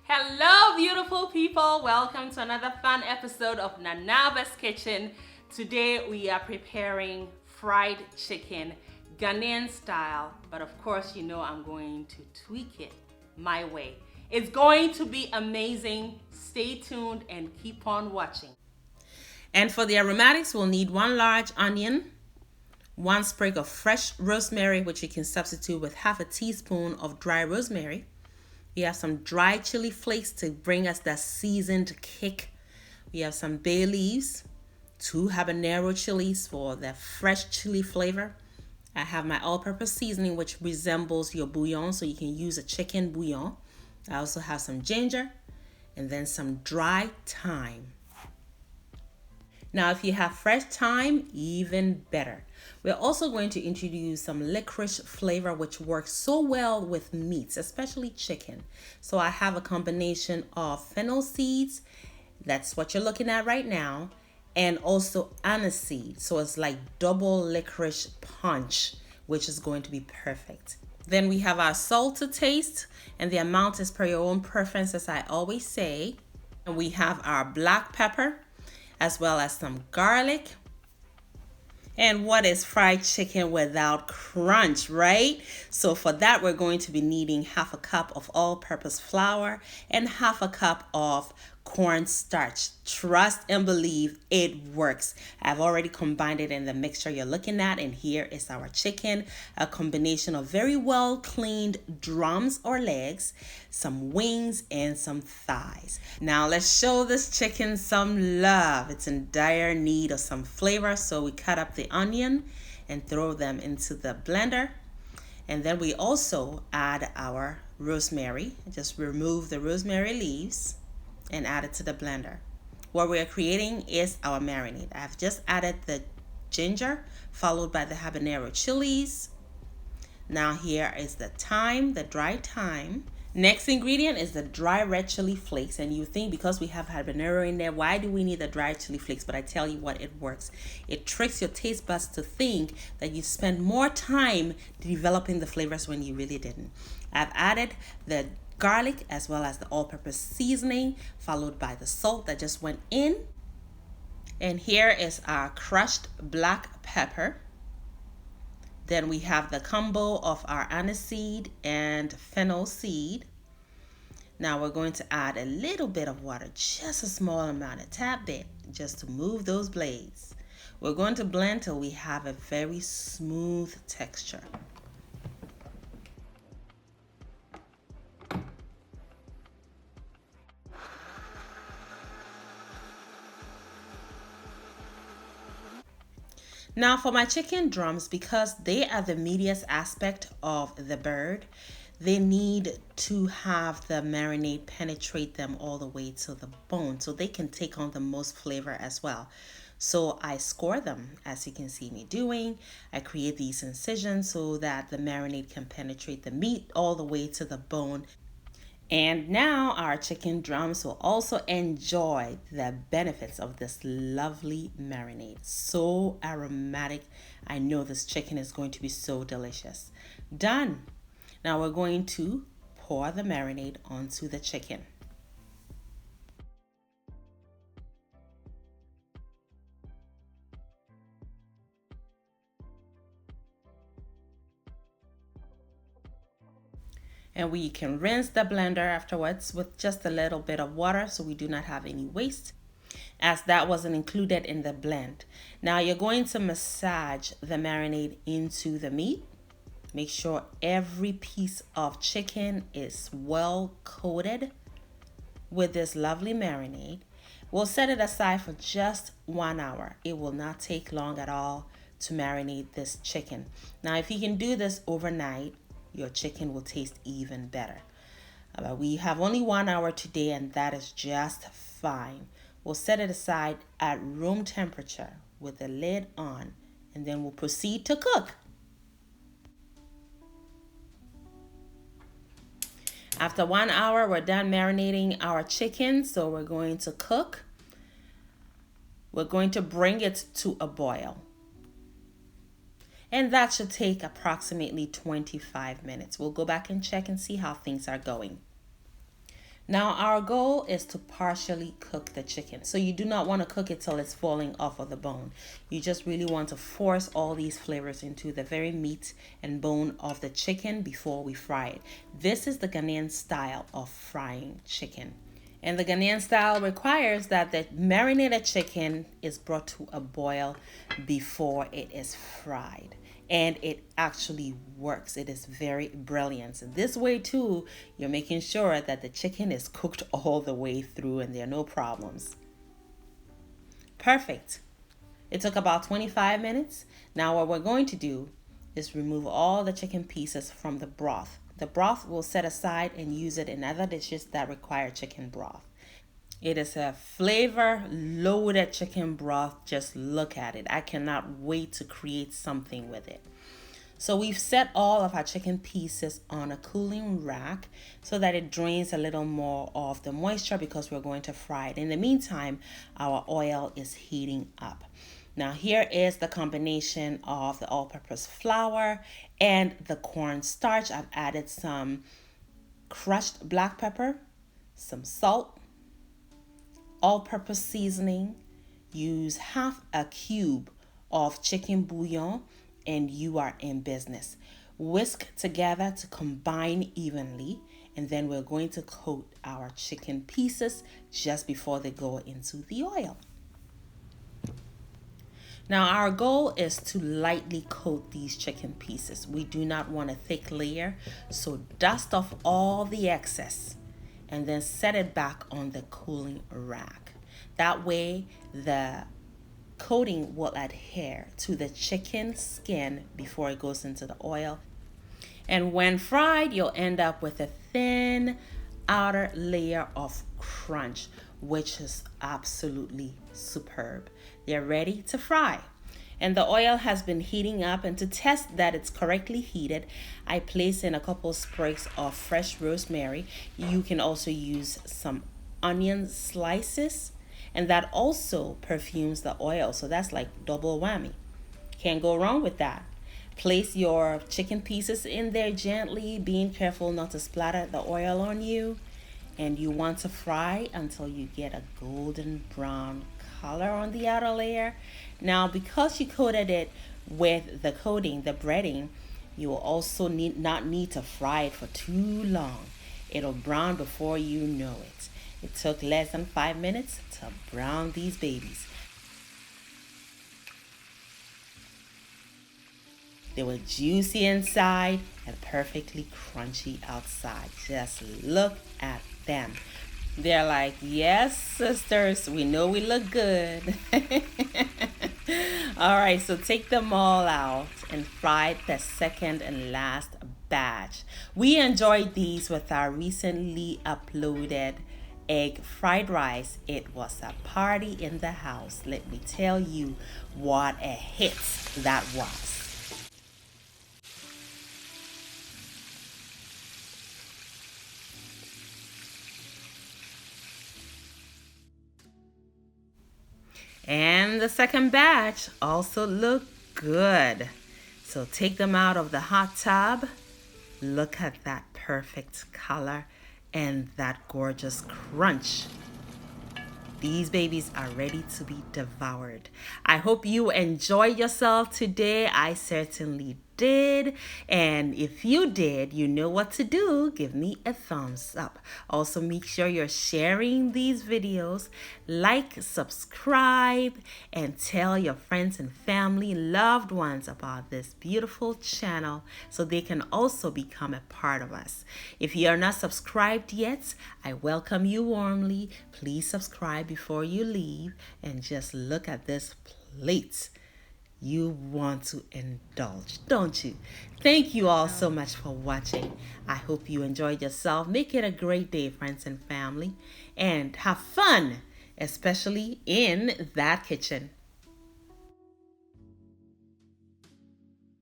Hello, beautiful people. Welcome to another fun episode of Nanava's Kitchen. Today we are preparing fried chicken, Ghanaian style, but of course, you know I'm going to tweak it my way. It's going to be amazing. Stay tuned and keep on watching. And for the aromatics, we'll need 1 large onion, 1 sprig of fresh rosemary, which you can substitute with half a teaspoon of dry rosemary. We have some dry chili flakes to bring us that seasoned kick. We have some bay leaves, 2 habanero chilies for the fresh chili flavor. I have my all-purpose seasoning, which resembles your bouillon, so you can use a chicken bouillon. I also have some ginger and then some dry thyme. Now, if you have fresh thyme, even better. We're also going to introduce some licorice flavor, which works so well with meats, especially chicken. So I have a combination of fennel seeds, that's what you're looking at right now, and also aniseed. So it's like double licorice punch, which is going to be perfect. Then we have our salt to taste, and the amount is per your own preference, as I always say. And we have our black pepper, as well as some garlic. And what is fried chicken without crunch, right? So for that, we're going to be needing half a cup of all-purpose flour and half a cup of cornstarch. Trust and believe it works. I've already combined it in the mixture you're looking at, and here is our chicken, a combination of very well cleaned drums or legs, some wings, and some thighs. Now let's show this chicken some love. It's in dire need of some flavor, so we cut up the onion and throw them into the blender. And then we also add our rosemary. Just remove the rosemary leaves and add it to the blender. What we're creating is our marinade. I've just added the ginger, followed by the habanero chilies. Now here is the thyme, the dry thyme. Next ingredient is the dry red chili flakes. And you think because we have habanero in there, why do we need the dry chili flakes? But I tell you what, it works. It tricks your taste buds to think that you spend more time developing the flavors when you really didn't. I've added the garlic as well as the all-purpose seasoning, followed by the salt that just went in. And here is our crushed black pepper. Then we have the combo of our aniseed and fennel seed. Now we're going to add a little bit of water, just a small amount, a tad bit, just to move those blades. We're going to blend till we have a very smooth texture. Now for my chicken drums, because they are the meatiest aspect of the bird, they need to have the marinade penetrate them all the way to the bone so they can take on the most flavor as well. So I score them, as you can see me doing. I create these incisions so that the marinade can penetrate the meat all the way to the bone. And now our chicken drums will also enjoy the benefits of this lovely marinade. So aromatic. I know this chicken is going to be so delicious. Done. Now we're going to pour the marinade onto the chicken. And we can rinse the blender afterwards with just a little bit of water so we do not have any waste, as that wasn't included in the blend. Now you're going to massage the marinade into the meat. Make sure every piece of chicken is well coated with this lovely marinade. We'll set it aside for just 1 hour. It will not take long at all to marinate this chicken. Now if you can do this overnight, your chicken will taste even better. We have only 1 hour today, and that is just fine. We'll set it aside at room temperature with the lid on, and then we'll proceed to cook. After 1 hour, we're done marinating our chicken, so we're going to cook. We're going to bring it to a boil. And that should take approximately 25 minutes. We'll go back and check and see how things are going. Now our goal is to partially cook the chicken. So you do not want to cook it till it's falling off of the bone. You just really want to force all these flavors into the very meat and bone of the chicken before we fry it. This is the Ghanaian style of frying chicken. And the Ghanaian style requires that the marinated chicken is brought to a boil before it is fried. And it actually works. It is very brilliant. So this way too, you're making sure that the chicken is cooked all the way through and there are no problems. Perfect. It took about 25 minutes. Now what we're going to do is remove all the chicken pieces from the broth. The broth we'll set aside and use it in other dishes that require chicken broth. It is a flavor loaded chicken broth. Just look at it. I cannot wait to create something with it. So we've set all of our chicken pieces on a cooling rack so that it drains a little more of the moisture because we're going to fry it. In the meantime, our oil is heating up. Now here is the combination of the all-purpose flour and the cornstarch. I've added some crushed black pepper, some salt, all-purpose seasoning. Use half a cube of chicken bouillon and you are in business. Whisk together to combine evenly, and then we're going to coat our chicken pieces just before they go into the oil. Now our goal is to lightly coat these chicken pieces. We do not want a thick layer, so dust off all the excess and then set it back on the cooling rack. That way the coating will adhere to the chicken skin before it goes into the oil. And when fried, you'll end up with a thin outer layer of crunch, which is absolutely superb. They're ready to fry. And the oil has been heating up, and to test that it's correctly heated, I place in a couple sprigs of fresh rosemary. You can also use some onion slices, and that also perfumes the oil, so that's like double whammy. Can't go wrong with that. Place your chicken pieces in there gently, being careful not to splatter the oil on you. And you want to fry until you get a golden brown color on the outer layer. Now, because you coated it with the coating, the breading, you will also not need to fry it for too long. It'll brown before you know it. It took less than 5 minutes to brown these babies. They were juicy inside and perfectly crunchy outside. Just look at them. They're like, yes, sisters, we know we look good. All right, so take them all out and fry the second and last batch. We enjoyed these with our recently uploaded egg fried rice. It was a party in the house. Let me tell you what a hit that was. And the second batch also look good. So take them out of the hot tub. Look at that perfect color and that gorgeous crunch. These babies are ready to be devoured. I hope you enjoyed yourself today. I certainly did. And if you did, you know what to do. Give me a thumbs up. Also, make sure you're sharing these videos. Like, subscribe, and tell your friends and family, loved ones about this beautiful channel so they can also become a part of us. If you are not subscribed yet, I welcome you warmly. Please subscribe before you leave and just look at this plate. You want to indulge, don't you? Thank you all so much for watching. I hope you enjoyed yourself. Make it a great day, friends and family, and have fun, especially in that kitchen.